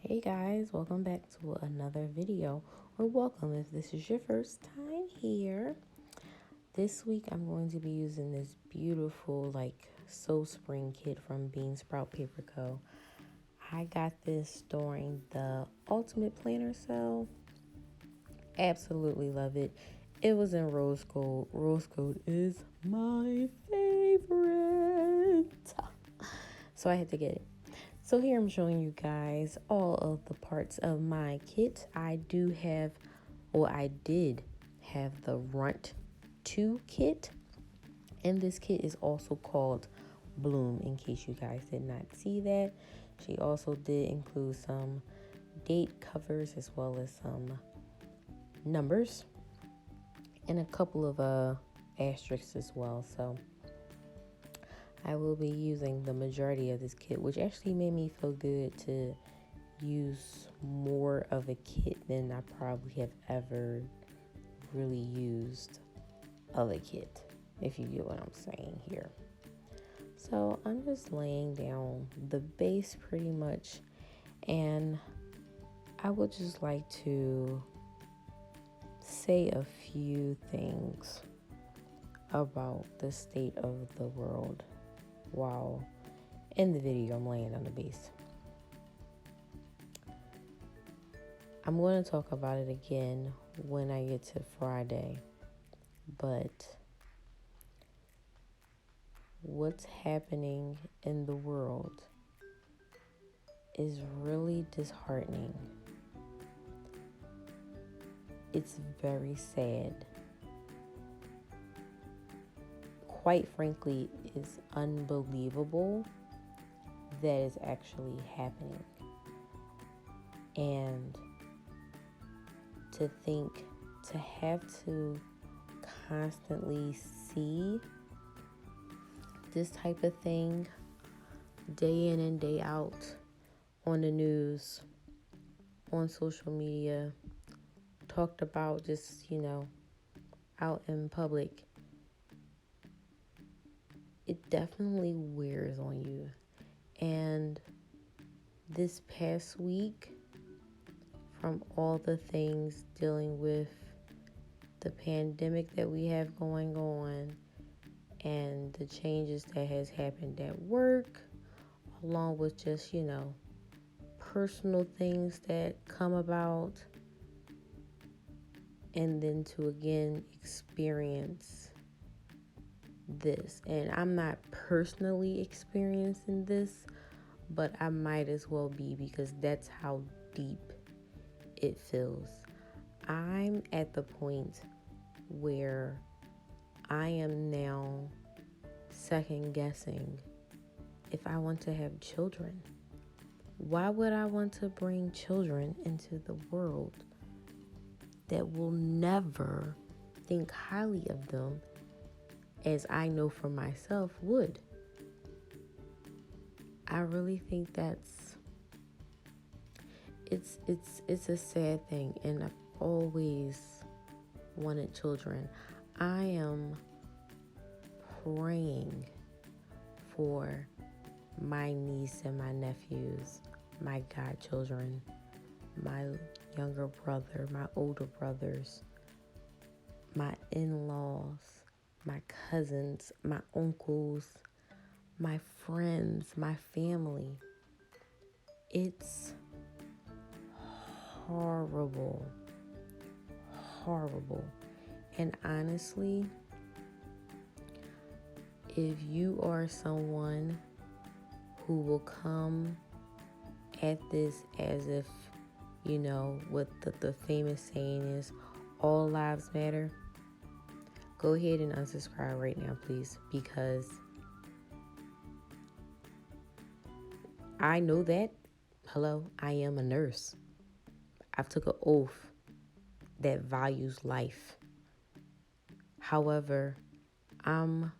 Hey guys, welcome back to another video, or welcome if this is your first time here. This week I'm going to be using this beautiful So Spring kit from Bean Sprout Paper Co. I got this during the Ultimate Planner sale. Absolutely love it. It was in rose gold. Rose gold is my favorite. So I had to get it. So here I'm showing you guys all of the parts of my kit. I did have the Runt 2 kit. And this kit is also called Bloom, in case you guys did not see that. She also did include some date covers as well as some numbers. And a couple of asterisks as well. So I will be using the majority of this kit, which actually made me feel good to use more of a kit than I probably have ever really used of a kit, if you get what I'm saying here. So I'm just laying down the base pretty much, and I would just like to say a few things about the state of the world while in the video I'm laying on the base. I'm going to talk about it again when I get to Friday, but what's happening in the world is really disheartening. It's very sad. Quite frankly, it's unbelievable that it's actually happening. And to think, to have to constantly see this type of thing day in and day out on the news, on social media, talked about just, out in public, it definitely wears on you. And this past week, from all the things dealing with the pandemic that we have going on and the changes that has happened at work, along with just, personal things that come about, and then to again experience this. And I'm not personally experiencing this, but I might as well be, because that's how deep it feels. I'm at the point where I am now second guessing if I want to have children. Why would I want to bring children into the world that will never think highly of them, as I know for myself would? I really think it's a sad thing, and I've always wanted children. I am praying for my niece and my nephews, my godchildren, my younger brother, my older brothers, my in-laws, my cousins, my uncles, my friends, my family. It's horrible. And honestly, if you are someone who will come at this as if, what the famous saying is, all lives matter, go ahead and unsubscribe right now, please, because I know that, I am a nurse. I've took an oath that values life. However, I'm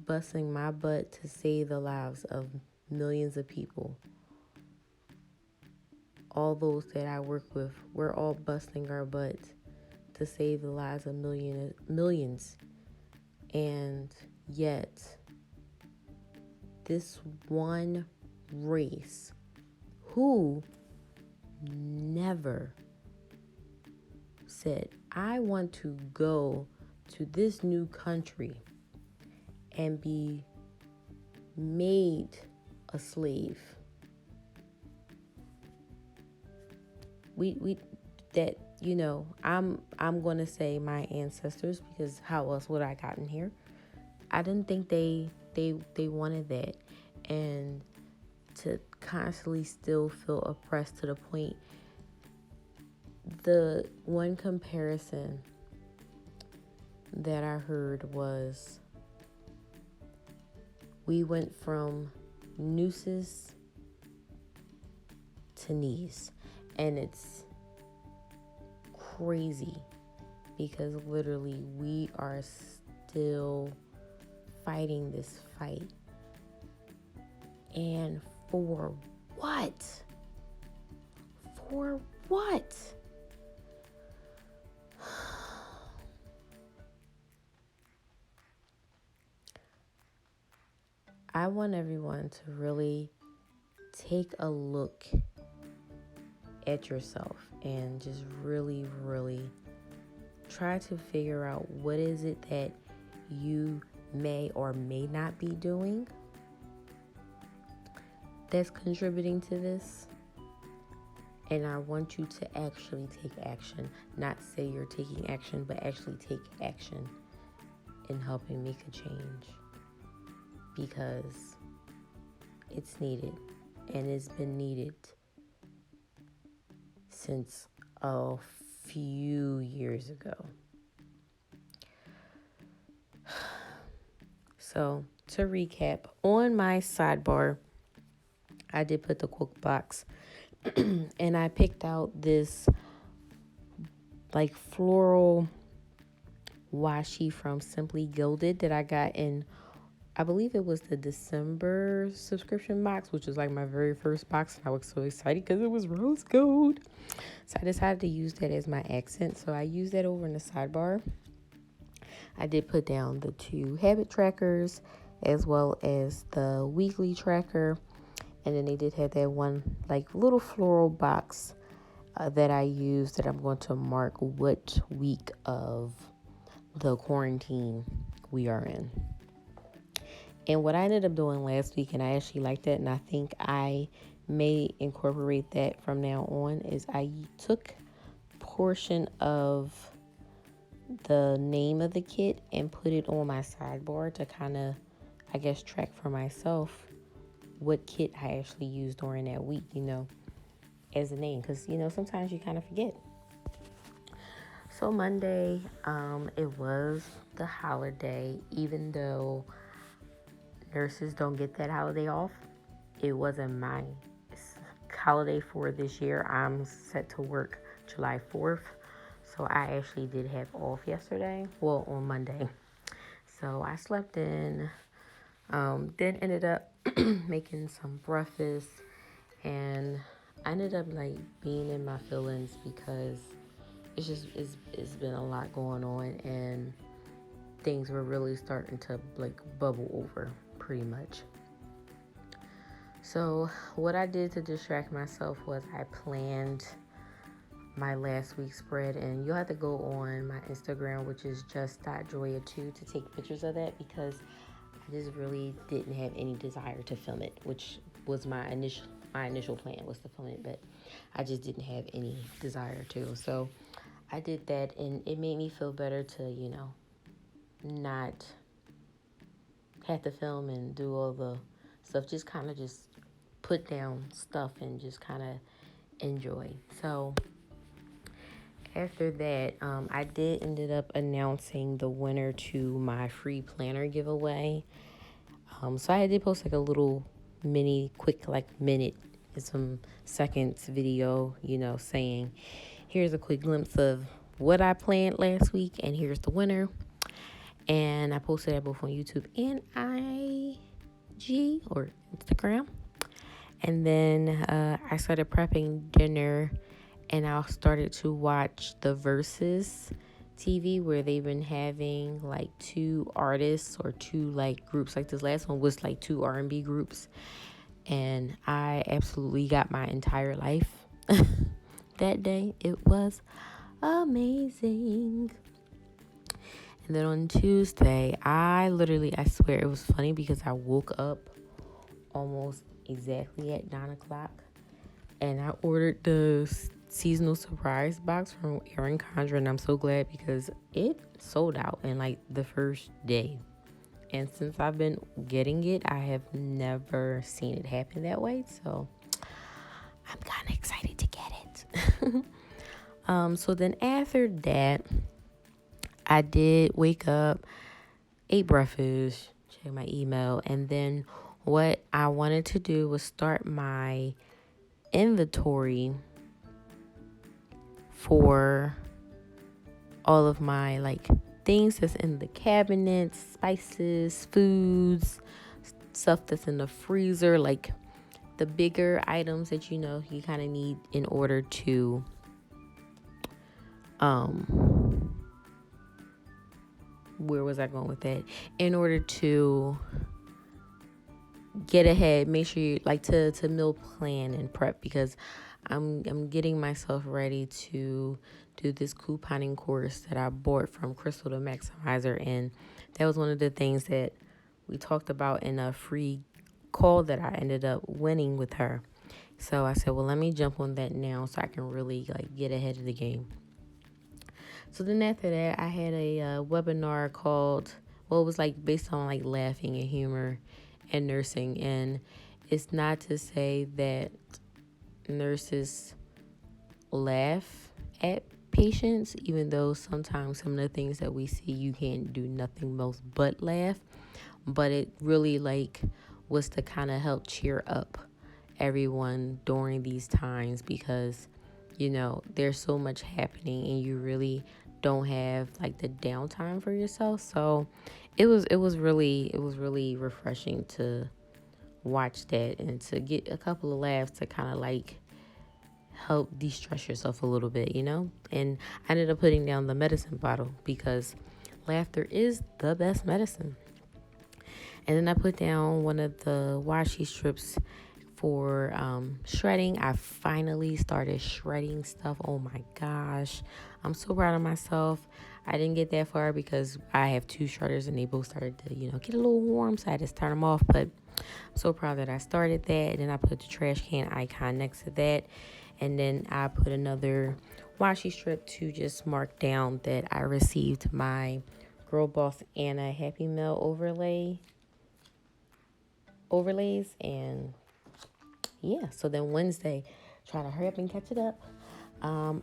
busting my butt to save the lives of millions of people. All those that I work with, we're all busting our butts to save the lives of millions. And yet, this one race who never said, I want to go to this new country and be made a slave. We that, you know, I'm going to say my ancestors, because how else would I gotten here? I didn't think they wanted that, and to constantly still feel oppressed to the point. The one comparison that I heard was, we went from nooses to knees. And it's crazy because literally we are still fighting this fight. And for what? For what? I want everyone to really take a look at yourself and just really, really try to figure out what is it that you may or may not be doing that's contributing to this. And I want you to actually take action. Not say you're taking action, but actually take action in helping make a change. Because it's needed. And it's been needed since a few years ago. So, to recap, on my sidebar, I did put the quote box and I picked out this like floral washi from Simply Gilded that I got in, I believe it was the December subscription box, which was like my very first box. And I was so excited because it was rose gold. So I decided to use that as my accent. So I used that over in the sidebar. I did put down the 2 habit trackers as well as the weekly tracker. And then they did have that one like little floral box that I used that I'm going to mark what week of the quarantine we are in. And what I ended up doing last week, and I actually liked that, and I think I may incorporate that from now on, is I took portion of the name of the kit and put it on my sidebar to kind of, I guess, track for myself what kit I actually used during that week, you know, as a name. Because, you know, sometimes you kind of forget. So Monday, it was the holiday, even though nurses don't get that holiday off. It wasn't my holiday for this year. I'm set to work July 4th. So I actually did have off yesterday. Well, on Monday. So I slept in. Then ended up making some breakfast. And I ended up like being in my feelings because it's been a lot going on. And things were really starting to like bubble over pretty much. So what I did to distract myself was I planned my last week's spread, and you'll have to go on my Instagram, which is just.joia2, to take pictures of that, because I just really didn't have any desire to film it, which was my initial plan was to film it, but I just didn't have any desire to. So I did that, and it made me feel better to, you know, not have to film and do all the stuff, just kind of just put down stuff and just kind of enjoy. So after that, I did ended up announcing the winner to my free planner giveaway. So I did post like a little quick minute and some seconds video, you know, saying, here's a quick glimpse of what I planned last week, and here's the winner. And I posted that both on YouTube and IG or Instagram. And then I started prepping dinner, and I started to watch the Versus TV, where they've been having like 2 artists or 2 like groups. Like this last one was like 2 R&B groups, and I absolutely got my entire life that day. It was amazing. And then on Tuesday, I swear it was funny because I woke up almost exactly at 9 o'clock and I ordered the seasonal surprise box from Erin. And I'm so glad because it sold out in like the first day. And since I've been getting it, I have never seen it happen that way. So I'm kind of excited to get it. So then after that, I did wake up, ate breakfast, check my email, and then what I wanted to do was start my inventory for all of my like things that's in the cabinets, spices, foods, stuff that's in the freezer, like the bigger items that you kind of need in order to where was I going with that? In order to get ahead, make sure you like to meal plan and prep, because I'm getting myself ready to do this couponing course that I bought from Crystal the Maximizer, and that was one of the things that we talked about in a free call that I ended up winning with her. So I said, well, let me jump on that now so I can really like get ahead of the game. So then after that, I had a webinar called, well, it was like based on like laughing and humor and nursing. And it's not to say that nurses laugh at patients, even though sometimes some of the things that we see, you can't do nothing most but laugh. But it really like was to kind of help cheer up everyone during these times, because there's so much happening and you really don't have like the downtime for yourself. So it was really refreshing to watch that and to get a couple of laughs to kind of like help de-stress yourself a little bit, and I ended up putting down the medicine bottle because laughter is the best medicine. And then I put down one of the washi strips for shredding. I finally started shredding stuff. Oh my gosh, I'm so proud of myself. I didn't get that far because I have two shredders and they both started to get a little warm, so I had to start them off. But I'm so proud that I started that. And then I put the trash can icon next to that, and then I put another washi strip to just mark down that I received my Girl Boss Anna Happy Meal overlays. And yeah, so then Wednesday, try to hurry up and catch it up.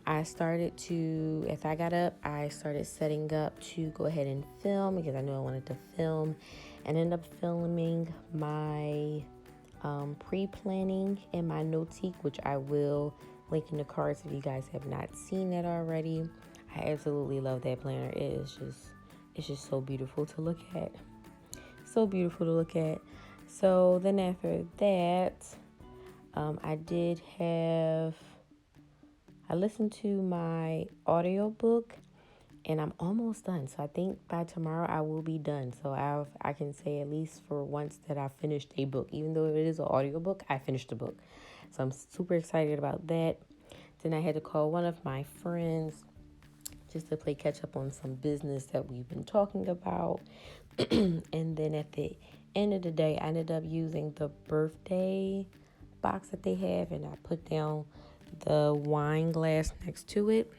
As I got up, I started setting up to go ahead and film because I knew I wanted to film, and ended up filming my pre-planning in my Notiq, which I will link in the cards if you guys have not seen that already. I absolutely love that planner. It's just so beautiful to look at. So beautiful to look at. So then after that, I listened to my audiobook and I'm almost done. So I think by tomorrow I will be done. So I can say at least for once that I finished a book. Even though it is an audiobook, I finished the book. So I'm super excited about that. Then I had to call one of my friends just to play catch up on some business that we've been talking about. And then at the end of the day, I ended up using the birthday box that they have, and I put down the wine glass next to it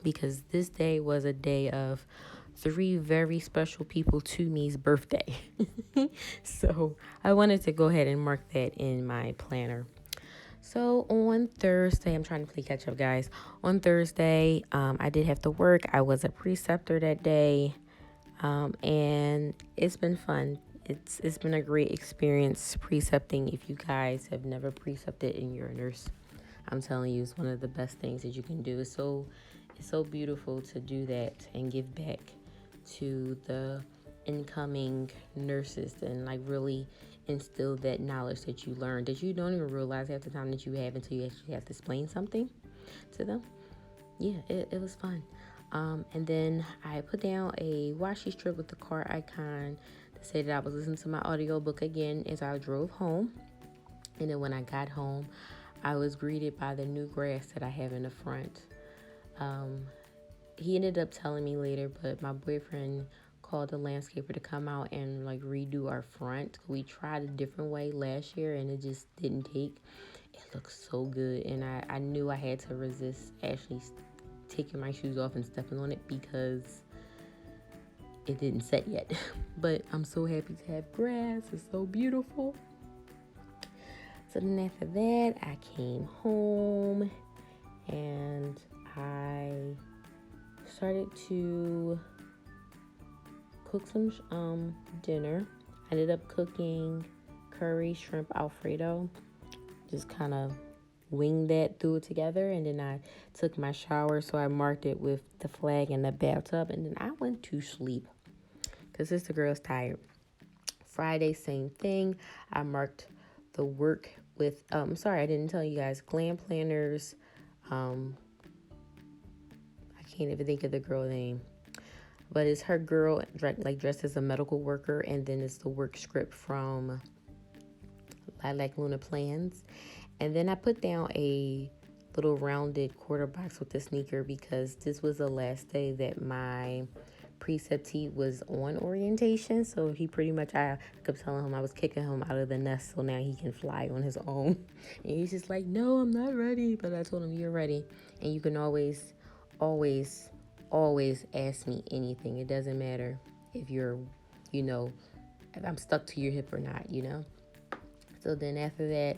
because this day was a day of 3 very special people to me's birthday. So I wanted to go ahead and mark that in my planner. So on Thursday, I'm trying to play catch up, guys. On Thursday, I did have to work. I was a preceptor that day, and it's been fun. It's been a great experience precepting. If you guys have never precepted and you're a nurse, I'm telling you, it's one of the best things that you can do. It's so beautiful to do that and give back to the incoming nurses and like really instill that knowledge that you learned that you don't even realize half the time that you have until you actually have to explain something to them. Yeah, it was fun. And then I put down a washi strip with the car icon to say that I was listening to my audiobook again as I drove home. And then when I got home, I was greeted by the new grass that I have in the front. He ended up telling me later, but my boyfriend called the landscaper to come out and like redo our front. We tried a different way last year and it just didn't take. It looks so good, and I knew I had to resist actually taking my shoes off and stepping on it because it didn't set yet. But I'm so happy to have grass. It's so beautiful. So then after that, I came home and I started to cook some dinner. I ended up cooking curry shrimp Alfredo. Just kind of winged that, threw it together, and then I took my shower, so I marked it with the flag in the bathtub, and then I went to sleep because sister girl's tired. Friday, same thing. I marked the work with sorry, I didn't tell you guys, glam planners. I can't even think of the girl name, but it's her girl like dressed as a medical worker, and then it's the work script from Lilac Luna Plans. And then I put down a little rounded quarter box with the sneaker because this was the last day that my preceptee was on orientation. So he pretty much, I kept telling him I was kicking him out of the nest so now he can fly on his own. And he's just like, no, I'm not ready. But I told him, you're ready. And you can always ask me anything. It doesn't matter if you're, if I'm stuck to your hip or not, So then after that,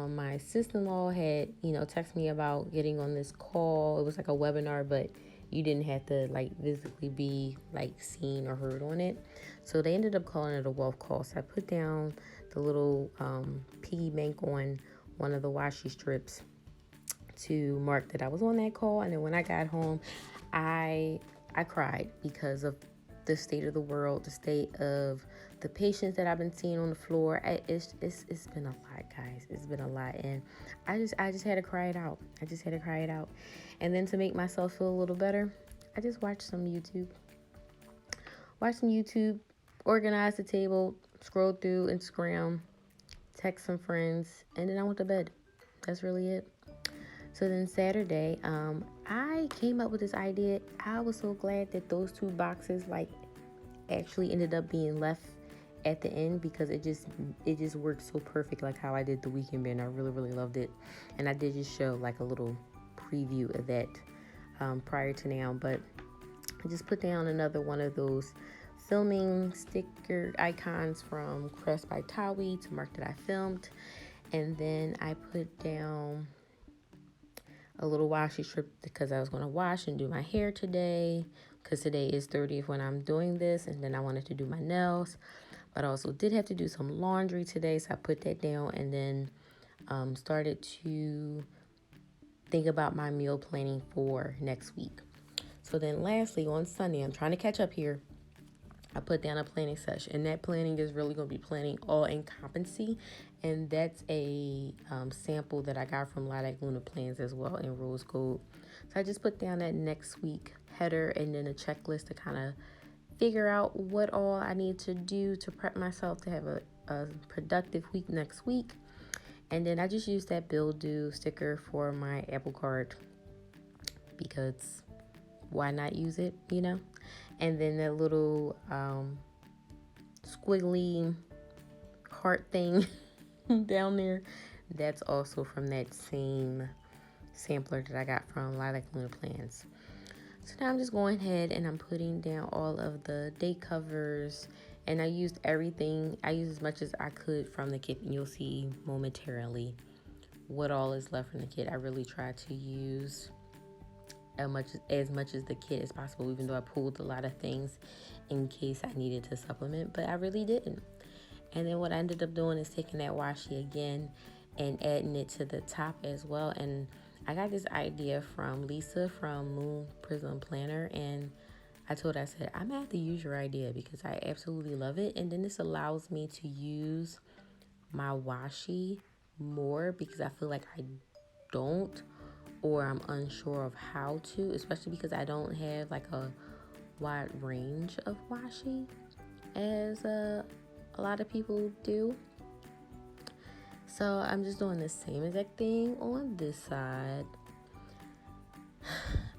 my sister-in-law had, texted me about getting on this call. It was like a webinar, but you didn't have to like physically be like seen or heard on it. So they ended up calling it a wealth call. So I put down the little piggy bank on one of the washi strips to mark that I was on that call. And then when I got home, I cried because of the state of the world, the state of the patients that I've been seeing on the floor. It's been a lot, guys. It's been a lot, and I just had to cry it out. And then to make myself feel a little better, I just watched some YouTube. Organize the table, scroll through Instagram, text some friends, and then I went to bed. That's really it. So then Saturday, I came up with this idea. I was so glad that those 2 boxes actually ended up being left at the end because it just worked so perfect like how I did the weekend bin. I really loved it, and I did just show like a little preview of that prior to now. But I just put down another one of those filming sticker icons from Crest by Tawi to mark that I filmed, and then I put down a little washi strip because I was going to wash and do my hair today because today is 30th when I'm doing this, and then I wanted to do my nails, but I also did have to do some laundry today, so I put that down and then started to think about my meal planning for next week. So then lastly, on Sunday, I'm trying to catch up here, I put down a planning session, and that planning is really going to be planning all incompetency, and that's a sample that I got from Lilac Luna Plans as well in Rose Gold. So I just put down that next week header and then a checklist to kind of figure out what all I need to do to prep myself to have a productive week next week. And then I just used that bill due sticker for my Apple Card because why not use it, And then that little squiggly heart thing down there, that's also from that same sampler that I got from Lilac Luna Plans. So now I'm just going ahead and I'm putting down all of the date covers, and I used everything. I used as much as I could from the kit, and you'll see momentarily what all is left from the kit. I really tried to use as much as the kit as possible, even though I pulled a lot of things in case I needed to supplement, but I really didn't. And then what I ended up doing is taking that washi again and adding it to the top as well. And I got this idea from Lisa from Moon Prism Planner, and I told her, I said, I'm gonna have to use your idea because I absolutely love it. And then this allows me to use my washi more because I feel like I don't, or I'm unsure of how to, especially because I don't have like a wide range of washi as a lot of people do. So I'm just doing the same exact thing on this side.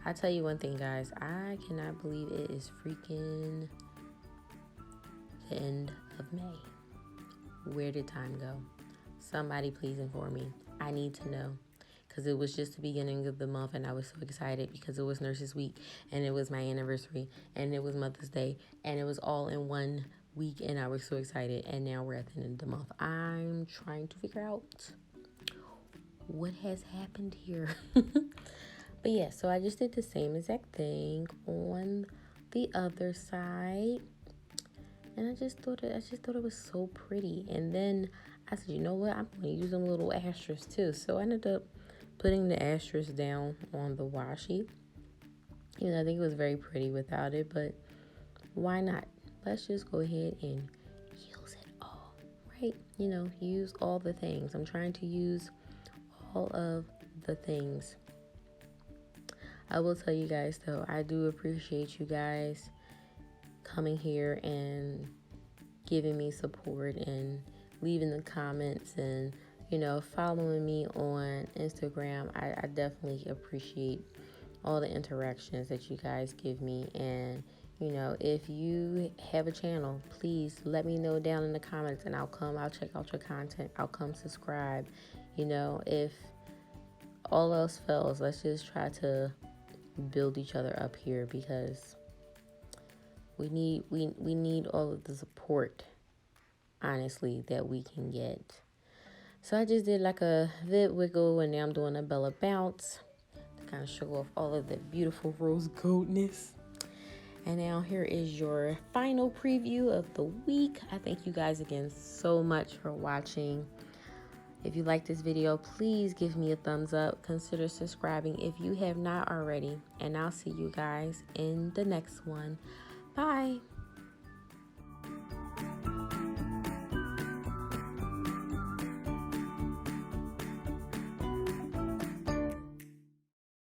I tell you one thing, guys, I cannot believe it is freaking the end of May. Where did time go? Somebody please inform me. I need to know. Because it was just the beginning of the month and I was so excited because it was Nurses Week and it was my anniversary and it was Mother's Day and it was all in one week and I was so excited, and now we're at the end of the month. I'm trying to figure out what has happened here. But yeah, so I just did the same exact thing on the other side. And I just thought it was so pretty. And then I said, you know what? I'm going to use them little asterisks too. So I ended up putting the asterisk down on the washi. You know, I think it was very pretty without it, but why not? Let's just go ahead and use it all, right? You know, use all the things. I'm trying to use all of the things. I will tell you guys, though, I do appreciate you guys coming here and giving me support and leaving the comments and, you know, following me on Instagram. I definitely appreciate all the interactions that you guys give me. And, you know, if you have a channel, please let me know down in the comments and I'll check out your content. I'll come subscribe. You know, if all else fails, let's just try to build each other up here, because we need all of the support, honestly, that we can get. So I just did like a vid wiggle, and now I'm doing a Bella bounce to kind of show off all of the beautiful rose goldness. And now here is your final preview of the week. I thank you guys again so much for watching. If you like this video, please give me a thumbs up. Consider subscribing if you have not already. And I'll see you guys in the next one. Bye.